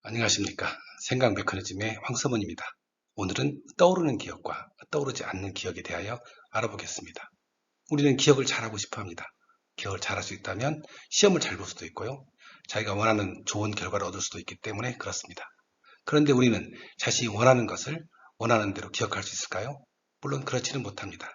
안녕하십니까. 생각 메커니즘의 황서문입니다. 오늘은 떠오르는 기억과 떠오르지 않는 기억에 대하여 알아보겠습니다. 우리는 기억을 잘하고 싶어 합니다. 기억을 잘할 수 있다면 시험을 잘 볼 수도 있고요. 자기가 원하는 좋은 결과를 얻을 수도 있기 때문에 그렇습니다. 그런데 우리는 자신이 원하는 것을 원하는 대로 기억할 수 있을까요? 물론 그렇지는 못합니다.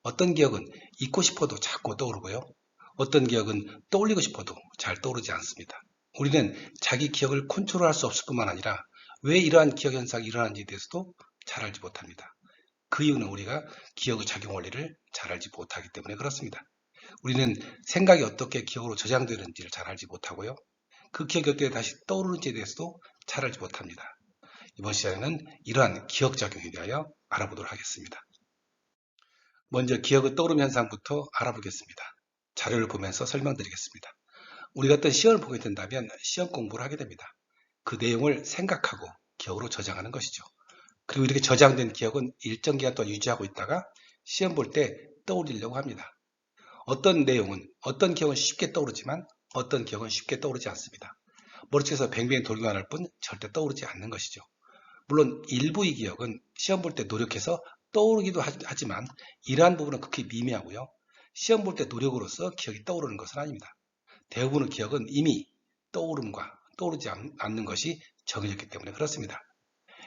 어떤 기억은 잊고 싶어도 자꾸 떠오르고요. 어떤 기억은 떠올리고 싶어도 잘 떠오르지 않습니다. 우리는 자기 기억을 컨트롤할 수 없을 뿐만 아니라 왜 이러한 기억 현상이 일어나는지에 대해서도 잘 알지 못합니다. 그 이유는 우리가 기억의 작용 원리를 잘 알지 못하기 때문에 그렇습니다. 우리는 생각이 어떻게 기억으로 저장되는지를 잘 알지 못하고요. 그 기억이 어떻게 다시 떠오르는지에 대해서도 잘 알지 못합니다. 이번 시간에는 이러한 기억작용에 대하여 알아보도록 하겠습니다. 먼저 기억의 떠오름 현상부터 알아보겠습니다. 자료를 보면서 설명드리겠습니다. 우리가 어떤 시험을 보게 된다면 시험 공부를 하게 됩니다. 그 내용을 생각하고 기억으로 저장하는 것이죠. 그리고 이렇게 저장된 기억은 일정 기간 동안 유지하고 있다가 시험 볼 때 떠올리려고 합니다. 어떤 내용은, 어떤 기억은 쉽게 떠오르지만 어떤 기억은 쉽게 떠오르지 않습니다. 머리속에서 뱅뱅 돌기만 할 뿐 절대 떠오르지 않는 것이죠. 물론 일부의 기억은 시험 볼 때 노력해서 떠오르기도 하지만 이러한 부분은 극히 미미하고요. 시험 볼 때 노력으로서 기억이 떠오르는 것은 아닙니다. 대부분의 기억은 이미 떠오름과 떠오르지 않는 것이 정해졌기 때문에 그렇습니다.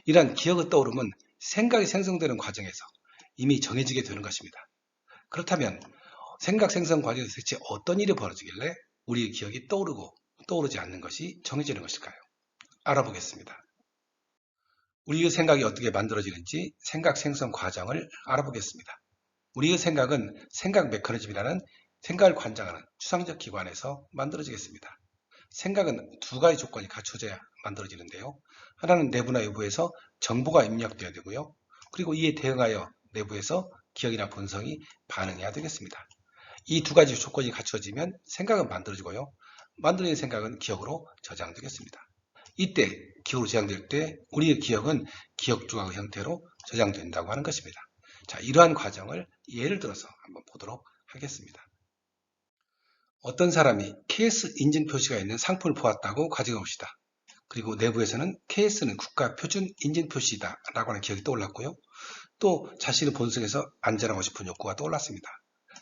이러한 기억의 떠오름은 생각이 생성되는 과정에서 이미 정해지게 되는 것입니다. 그렇다면 생각 생성 과정에서 대체 어떤 일이 벌어지길래 우리의 기억이 떠오르고 떠오르지 않는 것이 정해지는 것일까요? 알아보겠습니다. 우리의 생각이 어떻게 만들어지는지 생각 생성 과정을 알아보겠습니다. 우리의 생각은 생각 메커니즘이라는 생각을 관장하는 추상적 기관에서 만들어지겠습니다. 생각은 두 가지 조건이 갖춰져야 만들어지는데요. 하나는 내부나 외부에서 정보가 입력되어야 되고요. 그리고 이에 대응하여 내부에서 기억이나 본성이 반응해야 되겠습니다. 이 두 가지 조건이 갖춰지면 생각은 만들어지고요. 만들어진 생각은 기억으로 저장되겠습니다. 이때 기억으로 저장될 때 우리의 기억은 기억 조각 형태로 저장된다고 하는 것입니다. 자, 이러한 과정을 예를 들어서 한번 보도록 하겠습니다. 어떤 사람이 KS 인증 표시가 있는 상품을 보았다고 가정해 봅시다. 그리고 내부에서는 KS는 국가 표준 인증 표시다 라고 하는 기억이 떠올랐고요. 또 자신의 본성에서 안전하고 싶은 욕구가 떠올랐습니다.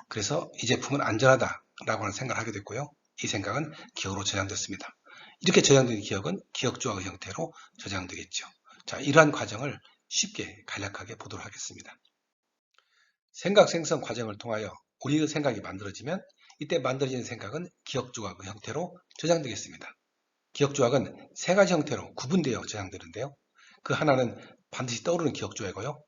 그래서 이 제품은 안전하다 라고 하는 생각을 하게 됐고요. 이 생각은 기억으로 저장됐습니다. 이렇게 저장된 기억은 기억 조각 형태로 저장되겠죠. 자, 이러한 과정을 쉽게 간략하게 보도록 하겠습니다. 생각 생성 과정을 통하여 우리의 생각이 만들어지면 이때 만들어진 생각은 기억 조각 형태로 저장되겠습니다. 기억 조각은 세 가지 형태로 구분되어 저장되는데요. 그 하나는 반드시 떠오르는 기억 조각이고요.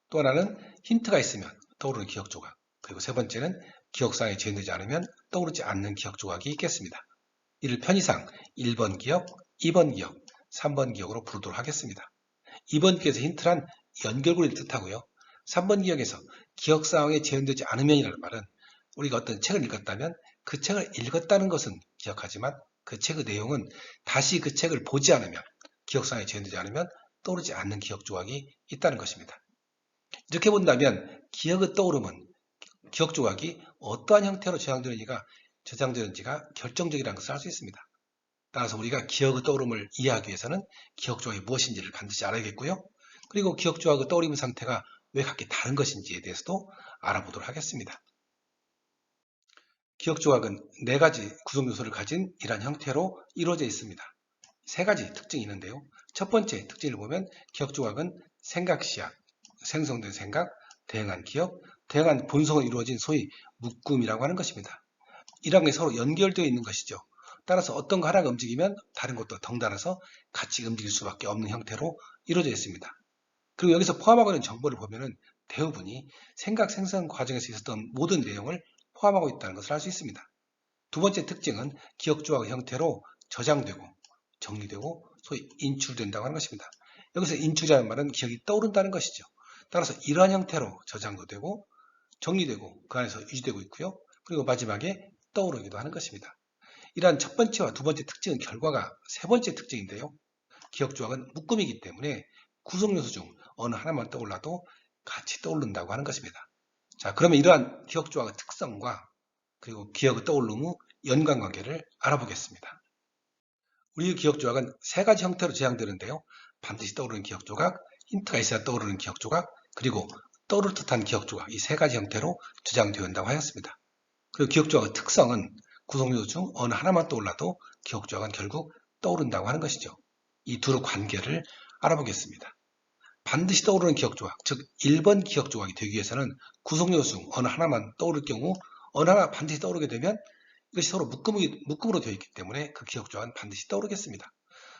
또 하나는 힌트가 있으면 떠오르는 기억 조각, 그리고 세 번째는 기억상에 저장되지 않으면 떠오르지 않는 기억 조각이 있겠습니다. 이를 편의상 1번 기억, 2번 기억, 3번 기억으로 부르도록 하겠습니다. 2번 기억에서 힌트란 연결고리를 뜻하고요. 3번 기억에서 기억 상황에 재현되지 않으면이라는 말은 우리가 어떤 책을 읽었다면 그 책을 읽었다는 것은 기억하지만 그 책의 내용은 다시 그 책을 보지 않으면 기억상에 재현되지 않으면 떠오르지 않는 기억 조각이 있다는 것입니다. 이렇게 본다면 기억의 떠오름은 기억 조각이 어떠한 형태로 저장되는지가 결정적이라는 것을 알 수 있습니다. 따라서 우리가 기억의 떠오름을 이해하기 위해서는 기억 조각이 무엇인지를 반드시 알아야겠고요. 그리고 기억 조각의 떠오르는 상태가 왜 각기 다른 것인지에 대해서도 알아보도록 하겠습니다. 기억 조각은 네 가지 구성 요소를 가진 이러한 형태로 이루어져 있습니다. 세 가지 특징이 있는데요. 첫 번째 특징을 보면 기억 조각은 생각 시약, 생성된 생각, 대응한 기억, 대응한 본성으로 이루어진 소위 묶음이라고 하는 것입니다. 이런 게 서로 연결되어 있는 것이죠. 따라서 어떤 거 하나가 움직이면 다른 것도 덩달아서 같이 움직일 수밖에 없는 형태로 이루어져 있습니다. 그리고 여기서 포함하고 있는 정보를 보면은 대부분이 생각 생성 과정에서 있었던 모든 내용을 포함하고 있다는 것을 알 수 있습니다. 두 번째 특징은 기억 조각의 형태로 저장되고 정리되고 소위 인출된다고 하는 것입니다. 여기서 인출이라는 말은 기억이 떠오른다는 것이죠. 따라서 이러한 형태로 저장도 되고 정리되고 그 안에서 유지되고 있고요. 그리고 마지막에 떠오르기도 하는 것입니다. 이러한 첫 번째와 두 번째 특징은 결과가 세 번째 특징인데요. 기억 조각은 묶음이기 때문에 구성 요소 중 어느 하나만 떠올라도 같이 떠오른다고 하는 것입니다. 자, 그러면 이러한 기억 조각의 특성과 그리고 기억의 떠오름 후 연관관계를 알아보겠습니다. 우리 기억 조각은 세 가지 형태로 제한되는데요. 반드시 떠오르는 기억 조각, 힌트가 있어야 떠오르는 기억 조각, 그리고 떠오를 듯한 기억 조각, 이 세 가지 형태로 저장되어 있다고 하였습니다. 그리고 기억 조각의 특성은 구성요소 중 어느 하나만 떠올라도 기억 조각은 결국 떠오른다고 하는 것이죠. 이 둘의 관계를 알아보겠습니다. 반드시 떠오르는 기억 조각, 즉 1번 기억 조각이 되기 위해서는 구성요소 중 어느 하나만 떠오를 경우 어느 하나 반드시 떠오르게 되면 이것이 서로 묶음으로 되어 있기 때문에 그 기억 조각은 반드시 떠오르겠습니다.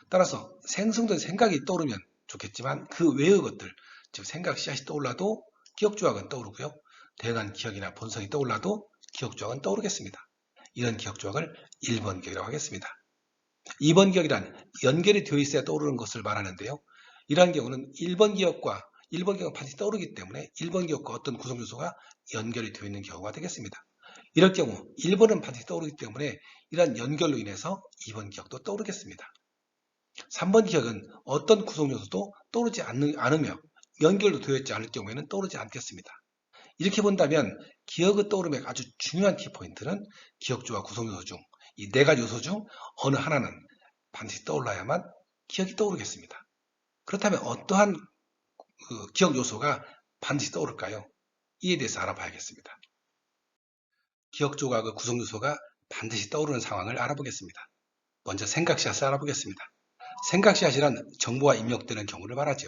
따라서 생성된 생각이 떠오르면 좋겠지만 그 외의 것들, 즉 생각 씨앗이 떠올라도 기억 조각은 떠오르고요. 대단한 기억이나 본성이 떠올라도 기억 조각은 떠오르겠습니다. 이런 기억 조각을 1번 기억이라고 하겠습니다. 2번 기억이란 연결이 되어 있어야 떠오르는 것을 말하는데요. 이러한 경우는 1번 기억은 반드시 떠오르기 때문에 1번 기억과 어떤 구성 요소가 연결이 되어 있는 경우가 되겠습니다. 이럴 경우 1번은 반드시 떠오르기 때문에 이러한 연결로 인해서 2번 기억도 떠오르겠습니다. 3번 기억은 어떤 구성 요소도 떠오르지 않으며 연결도 되어 있지 않을 경우에는 떠오르지 않겠습니다. 이렇게 본다면 기억의 떠오름의 아주 중요한 키포인트는 기억조와 구성요소 중 이 네 가지 요소 중 어느 하나는 반드시 떠올라야만 기억이 떠오르겠습니다. 그렇다면 어떠한 기억 요소가 반드시 떠오를까요? 이에 대해서 알아봐야겠습니다. 기억 조각의 구성 요소가 반드시 떠오르는 상황을 알아보겠습니다. 먼저 생각 씨앗을 알아보겠습니다. 생각 씨앗이란 정보가 입력되는 경우를 말하죠.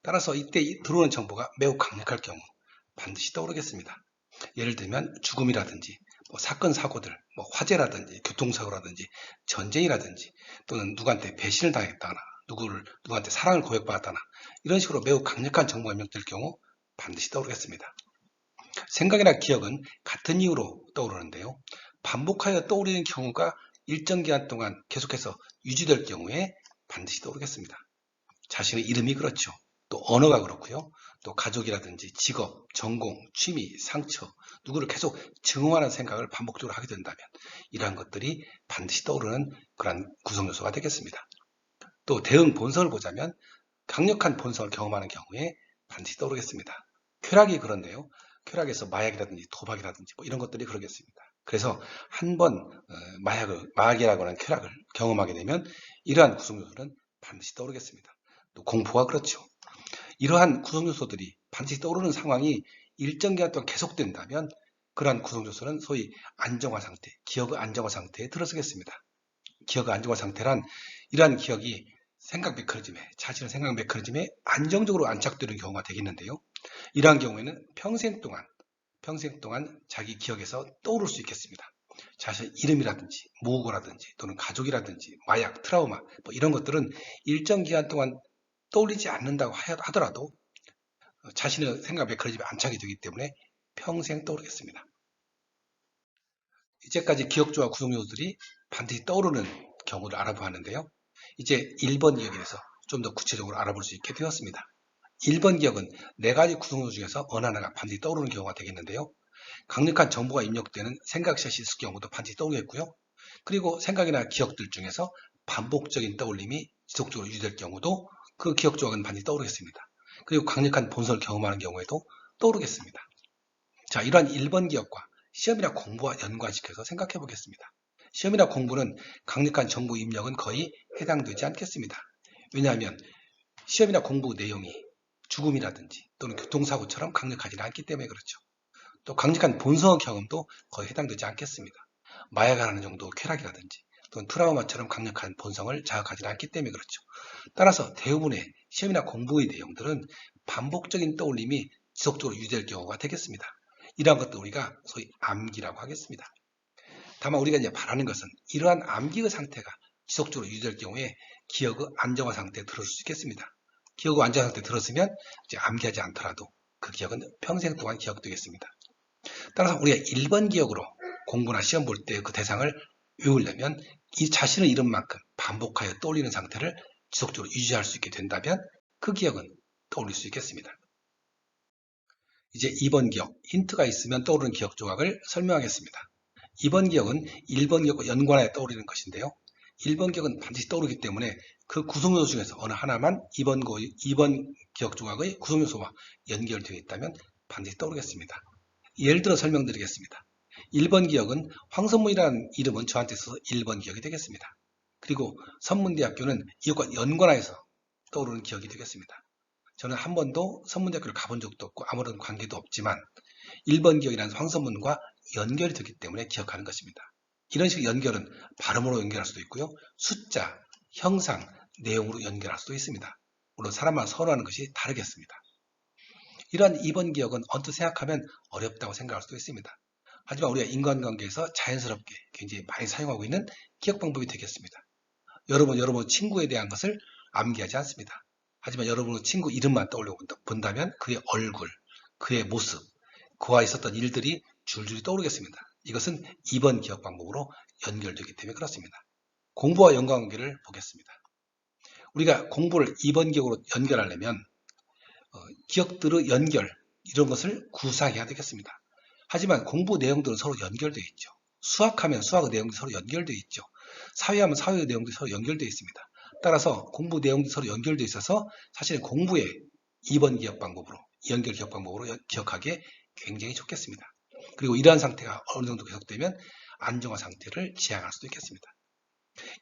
따라서 이때 들어오는 정보가 매우 강력할 경우 반드시 떠오르겠습니다. 예를 들면 죽음이라든지 사건 사고들, 화재라든지 교통사고라든지 전쟁이라든지 또는 누구한테 배신을 당했다거나 누구한테 사랑을 고백받았다나 이런 식으로 매우 강력한 정보가 입력될 경우 반드시 떠오르겠습니다. 생각이나 기억은 같은 이유로 떠오르는데요. 반복하여 떠오르는 경우가 일정 기간 동안 계속해서 유지될 경우에 반드시 떠오르겠습니다. 자신의 이름이 그렇죠. 또 언어가 그렇고요. 또 가족이라든지 직업, 전공, 취미, 상처, 누구를 계속 증오하는 생각을 반복적으로 하게 된다면 이러한 것들이 반드시 떠오르는 그런 구성요소가 되겠습니다. 또 대응 본성을 보자면 강력한 본성을 경험하는 경우에 반드시 떠오르겠습니다. 쾌락이 그런데요. 쾌락에서 마약이라든지 도박이라든지 이런 것들이 그러겠습니다. 그래서 한번 마약이라고 하는 쾌락을 경험하게 되면 이러한 구성요소는 반드시 떠오르겠습니다. 또 공포가 그렇죠. 이러한 구성요소들이 반드시 떠오르는 상황이 일정 기간 동안 계속된다면 그러한 구성요소는 소위 안정화 상태, 기억의 안정화 상태에 들어서겠습니다. 기억의 안정화 상태란 이러한 기억이 자신의 생각 메커니즘에 안정적으로 안착되는 경우가 되겠는데요. 이러한 경우에는 평생 동안 자기 기억에서 떠오를 수 있겠습니다. 자신의 이름이라든지 모국어라든지 또는 가족이라든지 마약, 트라우마 이런 것들은 일정 기간 동안 떠올리지 않는다고 하더라도 자신의 생각 메커니즘에 안착이 되기 때문에 평생 떠오르겠습니다. 이제까지 기억조와 구성요소들이 반드시 떠오르는 경우를 알아보았는데요. 이제 1번 기억에 대해서 좀 더 구체적으로 알아볼 수 있게 되었습니다. 1번 기억은 4가지 구성요소 중에서 어느 하나가 반드시 떠오르는 경우가 되겠는데요. 강력한 정보가 입력되는 생각 씨앗이 있을 경우도 반드시 떠오르겠고요. 그리고 생각이나 기억들 중에서 반복적인 떠올림이 지속적으로 유지될 경우도 그 기억 조각은 반드시 떠오르겠습니다. 그리고 강력한 본성을 경험하는 경우에도 떠오르겠습니다. 자, 이러한 1번 기억과 시험이나 공부와 연관시켜서 생각해 보겠습니다. 시험이나 공부는 강력한 정보 입력은 거의 해당되지 않겠습니다. 왜냐하면 시험이나 공부 내용이 죽음이라든지 또는 교통사고처럼 강력하지는 않기 때문에 그렇죠. 또 강력한 본성 경험도 거의 해당되지 않겠습니다. 마약을 하는 정도 쾌락이라든지 또는 트라우마처럼 강력한 본성을 자극하지 않기 때문에 그렇죠. 따라서 대부분의 시험이나 공부의 내용들은 반복적인 떠올림이 지속적으로 유지될 경우가 되겠습니다. 이러한 것도 우리가 소위 암기라고 하겠습니다. 다만 우리가 이제 바라는 것은 이러한 암기의 상태가 지속적으로 유지될 경우에 기억의 안정화 상태에 들어설 수 있겠습니다. 기억의 안정화 상태에 들었으면 이제 암기하지 않더라도 그 기억은 평생 동안 기억되겠습니다. 따라서 우리가 1번 기억으로 공부나 시험 볼 때 그 대상을 외우려면 이 자신의 이름만큼 반복하여 떠올리는 상태를 지속적으로 유지할 수 있게 된다면 그 기억은 떠올릴 수 있겠습니다. 이제 2번 기억, 힌트가 있으면 떠오르는 기억 조각을 설명하겠습니다. 2번 기억은 1번 기억과 연관하여 떠오르는 것인데요. 1번 기억은 반드시 떠오르기 때문에 그 구성요소 중에서 어느 하나만 2번 기억 조각의 구성요소와 연결되어 있다면 반드시 떠오르겠습니다. 예를 들어 설명드리겠습니다. 1번 기억은 황선문이라는 이름은 저한테 있어서 1번 기억이 되겠습니다. 그리고 선문대학교는 이것과 연관해서 떠오르는 기억이 되겠습니다. 저는 한 번도 선문대학교를 가본 적도 없고 아무런 관계도 없지만 1번 기억이라는 황선문과 연결이 되기 때문에 기억하는 것입니다. 이런 식의 연결은 발음으로 연결할 수도 있고요. 숫자, 형상, 내용으로 연결할 수도 있습니다. 물론 사람마다 선호하는 것이 다르겠습니다. 이러한 2번 기억은 언뜻 생각하면 어렵다고 생각할 수도 있습니다. 하지만 우리가 인간관계에서 자연스럽게 굉장히 많이 사용하고 있는 기억 방법이 되겠습니다. 여러분 친구에 대한 것을 암기하지 않습니다. 하지만 여러분의 친구 이름만 떠올려 본다면 그의 얼굴, 그의 모습, 그와 있었던 일들이 줄줄이 떠오르겠습니다. 이것은 2번 기억 방법으로 연결되기 때문에 그렇습니다. 공부와 연관관계를 보겠습니다. 우리가 공부를 2번 기억으로 연결하려면 기억들의 연결, 이런 것을 구사해야 되겠습니다. 하지만 공부 내용들은 서로 연결되어 있죠. 수학하면 수학의 내용도 서로 연결되어 있죠. 사회하면 사회의 내용도 서로 연결되어 있습니다. 따라서 공부 내용도 서로 연결되어 있어서 사실은 공부에 2번 기억 방법으로, 연결 기억 방법으로 기억하기에 굉장히 좋겠습니다. 그리고 이러한 상태가 어느 정도 계속되면 안정화 상태를 지향할 수도 있겠습니다.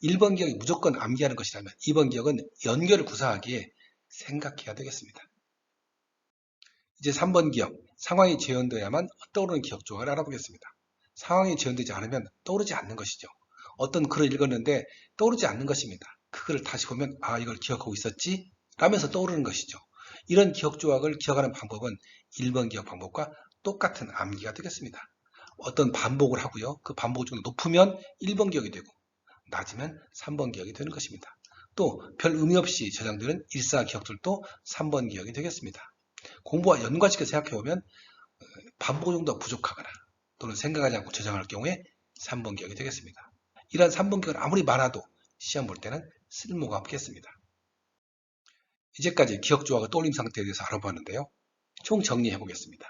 1번 기억이 무조건 암기하는 것이라면 2번 기억은 연결을 구사하기에 생각해야 되겠습니다. 이제 3번 기억, 상황이 재현되어야만 떠오르는 기억 조각을 알아보겠습니다. 상황이 재현되지 않으면 떠오르지 않는 것이죠. 어떤 글을 읽었는데 떠오르지 않는 것입니다. 그 글을 다시 보면 아, 이걸 기억하고 있었지? 라면서 떠오르는 것이죠. 이런 기억 조각을 기억하는 방법은 1번 기억 방법과 똑같은 암기가 되겠습니다. 어떤 반복을 하고요. 그 반복 중에 높으면 1번 기억이 되고 낮으면 3번 기억이 되는 것입니다. 또 별 의미 없이 저장되는 일사 기억들도 3번 기억이 되겠습니다. 공부와 연관시켜 생각해보면 반복 정도가 부족하거나 또는 생각하지 않고 저장할 경우에 3번 기억이 되겠습니다. 이러한 3번 기억은 아무리 많아도 시험 볼 때는 쓸모가 없겠습니다. 이제까지 기억 조각의 떠올림 상태에 대해서 알아보았는데요. 총 정리해 보겠습니다.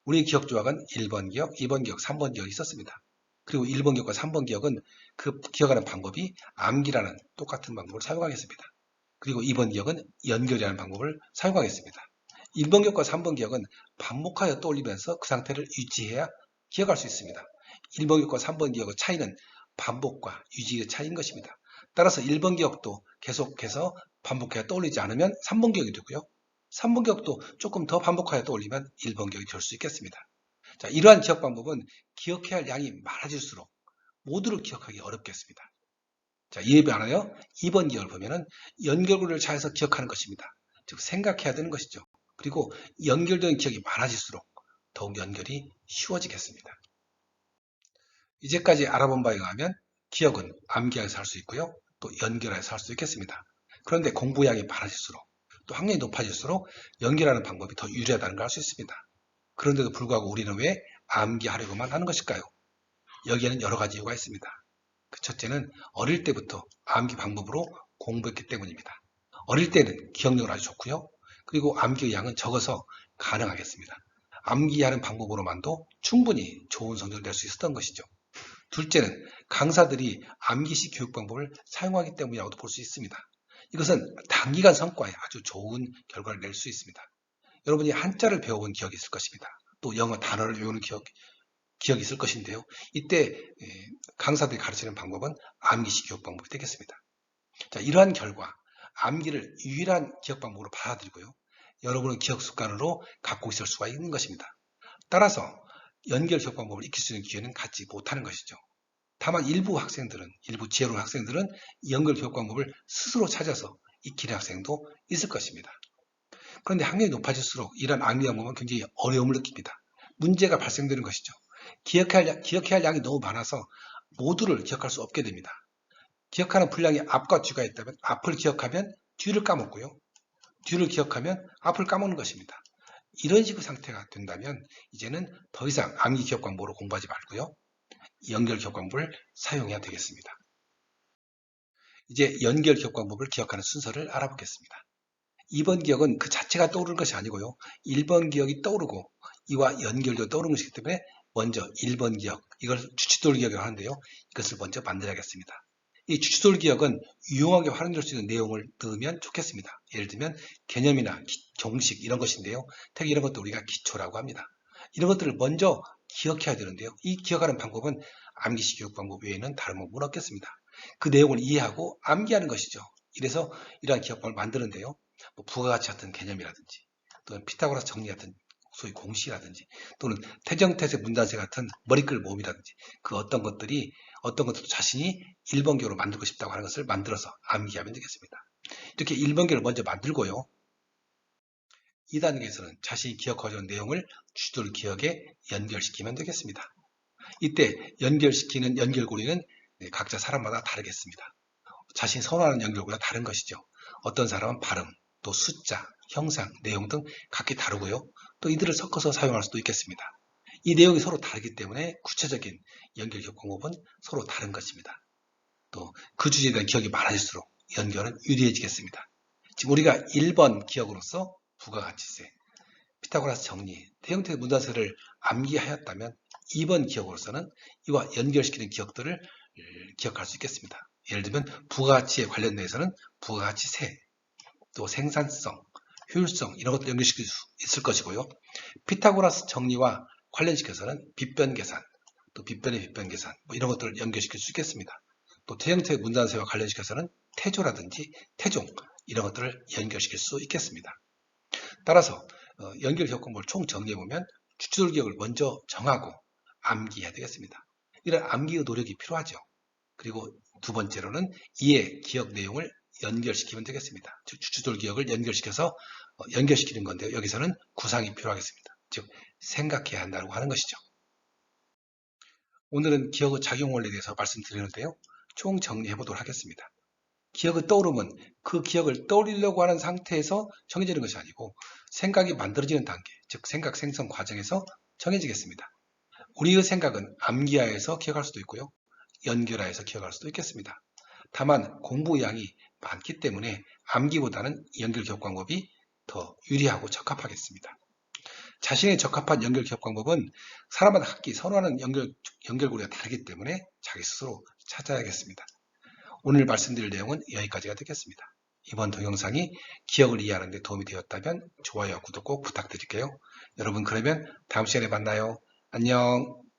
우리의 기억 조각은 1번 기억, 2번 기억, 3번 기억이 있었습니다. 그리고 1번 기억과 3번 기억은 그 기억하는 방법이 암기라는 똑같은 방법을 사용하겠습니다. 그리고 2번 기억은 연결이라는 방법을 사용하겠습니다. 1번 기억과 3번 기억은 반복하여 떠올리면서 그 상태를 유지해야 기억할 수 있습니다. 1번 기억과 3번 기억의 차이는 반복과 유지의 차이인 것입니다. 따라서 1번 기억도 계속해서 반복해야 떠올리지 않으면 3번 기억이 되고요. 3번 기억도 조금 더 반복하여 떠올리면 1번 기억이 될 수 있겠습니다. 자, 이러한 기억 방법은 기억해야 할 양이 많아질수록 모두를 기억하기 어렵겠습니다. 자, 이에 반하여 2번 기억을 보면은 연결고리를 잘해서 기억하는 것입니다. 즉 생각해야 되는 것이죠. 그리고 연결된 기억이 많아질수록 더욱 연결이 쉬워지겠습니다. 이제까지 알아본 바에 의하면 기억은 암기해서 할 수 있고요. 또 연결해서 할 수 있겠습니다. 그런데 공부량이 많아질수록 또 학년이 높아질수록 연결하는 방법이 더 유리하다는 걸 알 수 있습니다. 그런데도 불구하고 우리는 왜 암기하려고만 하는 것일까요? 여기에는 여러 가지 이유가 있습니다. 그 첫째는 어릴 때부터 암기 방법으로 공부했기 때문입니다. 어릴 때는 기억력은 아주 좋고요. 그리고 암기의 양은 적어서 가능하겠습니다. 암기하는 방법으로만도 충분히 좋은 성적을 낼 수 있었던 것이죠. 둘째는 강사들이 암기식 교육 방법을 사용하기 때문이라고도 볼 수 있습니다. 이것은 단기간 성과에 아주 좋은 결과를 낼 수 있습니다. 여러분이 한자를 배워본 기억이 있을 것입니다. 또 영어 단어를 외우는 기억이 있을 것인데요. 이때 강사들이 가르치는 방법은 암기식 교육 방법이 되겠습니다. 자, 이러한 결과 암기를 유일한 기억 방법으로 받아들이고요. 여러분의 기억 습관으로 갖고 있을 수가 있는 것입니다. 따라서 연결 기억 방법을 익힐 수 있는 기회는 갖지 못하는 것이죠. 다만 일부 지혜로운 학생들은 연결 기억 방법을 스스로 찾아서 익히는 학생도 있을 것입니다. 그런데 학년이 높아질수록 이러한 암기 방법은 굉장히 어려움을 느낍니다. 문제가 발생되는 것이죠. 기억해야 할 양이 너무 많아서 모두를 기억할 수 없게 됩니다. 기억하는 분량이 앞과 뒤가 있다면 앞을 기억하면 뒤를 까먹고요. 뒤를 기억하면 앞을 까먹는 것입니다. 이런 식의 상태가 된다면 이제는 더 이상 암기 기억 방법으로 공부하지 말고요. 연결 기억 방법을 사용해야 되겠습니다. 이제 연결 기억 방법을 기억하는 순서를 알아보겠습니다. 2번 기억은 그 자체가 떠오르는 것이 아니고요. 1번 기억이 떠오르고 이와 연결되어 떠오르는 것이기 때문에 먼저 1번 기억, 이걸 주칫돌 기억이라고 하는데요. 이것을 먼저 만들어야겠습니다. 이 주칫돌 기억은 유용하게 활용될 수 있는 내용을 넣으면 좋겠습니다. 예를 들면 개념이나 정식 이런 것인데요. 특히 이런 것도 우리가 기초라고 합니다. 이런 것들을 먼저 기억해야 되는데요. 이 기억하는 방법은 암기식 교육 방법 외에는 다른 방법은 없겠습니다. 그 내용을 이해하고 암기하는 것이죠. 이래서 이러한 기억법을 만드는데요. 뭐 부가가치 같은 개념이라든지 또는 피타고라스 정리 같은 소위 공식이라든지 또는 태정태세 문단세 같은 머리글 모음이라든지 그 어떤 것들도 자신이 1번계로 만들고 싶다고 하는 것을 만들어서 암기하면 되겠습니다. 이렇게 1번계를 먼저 만들고요. 2단계에서는 자신이 기억하고 있는 내용을 주들 기억에 연결시키면 되겠습니다. 이때 연결시키는 연결고리는 각자 사람마다 다르겠습니다. 자신이 선호하는 연결고리가 다른 것이죠. 어떤 사람은 발음, 또 숫자, 형상, 내용 등 각기 다르고요. 또 이들을 섞어서 사용할 수도 있겠습니다. 이 내용이 서로 다르기 때문에 구체적인 연결 기억 방법은 서로 다른 것입니다. 또 그 주제에 대한 기억이 많아질수록 연결은 유리해지겠습니다. 지금 우리가 1번 기억으로서 부가가치세, 피타고라스 정리, 태형태 문단세를 암기하였다면 2번 기억으로서는 이와 연결시키는 기억들을 기억할 수 있겠습니다. 예를 들면 부가가치에 관련돼서는 부가가치세, 또 생산성, 효율성 이런 것들 연결시킬 수 있을 것이고요. 피타고라스 정리와 관련시켜서는 빗변 계산, 또 빗변의 빗변 계산 뭐 이런 것들을 연결시킬 수 있겠습니다. 또 태형태 문단세와 관련시켜서는 태조라든지 태종 이런 것들을 연결시킬 수 있겠습니다. 따라서 연결 기억공부를 총 정리해보면 주출 기억을 먼저 정하고 암기해야 되겠습니다. 이런 암기의 노력이 필요하죠. 그리고 두 번째로는 이해 기억 내용을 연결시키면 되겠습니다. 즉 주출 기억을 연결시켜서 연결시키는 건데요. 여기서는 구상이 필요하겠습니다. 즉 생각해야 한다고 하는 것이죠. 오늘은 기억의 작용 원리에 대해서 말씀드리는데요. 총 정리해 보도록 하겠습니다. 기억의 떠오름은 그 기억을 떠올리려고 하는 상태에서 정해지는 것이 아니고 생각이 만들어지는 단계, 즉 생각 생성 과정에서 정해지겠습니다. 우리의 생각은 암기하에서 기억할 수도 있고요. 연결하에서 기억할 수도 있겠습니다. 다만 공부 양이 많기 때문에 암기보다는 연결 기억 방법이 더 유리하고 적합하겠습니다. 자신의 적합한 연결 기억 방법은 사람마다 각기 선호하는 연결고리가 다르기 때문에 자기 스스로 찾아야겠습니다. 오늘 말씀드릴 내용은 여기까지가 되겠습니다. 이번 동영상이 기억을 이해하는 데 도움이 되었다면 좋아요와 구독 꼭 부탁드릴게요. 여러분 그러면 다음 시간에 만나요. 안녕.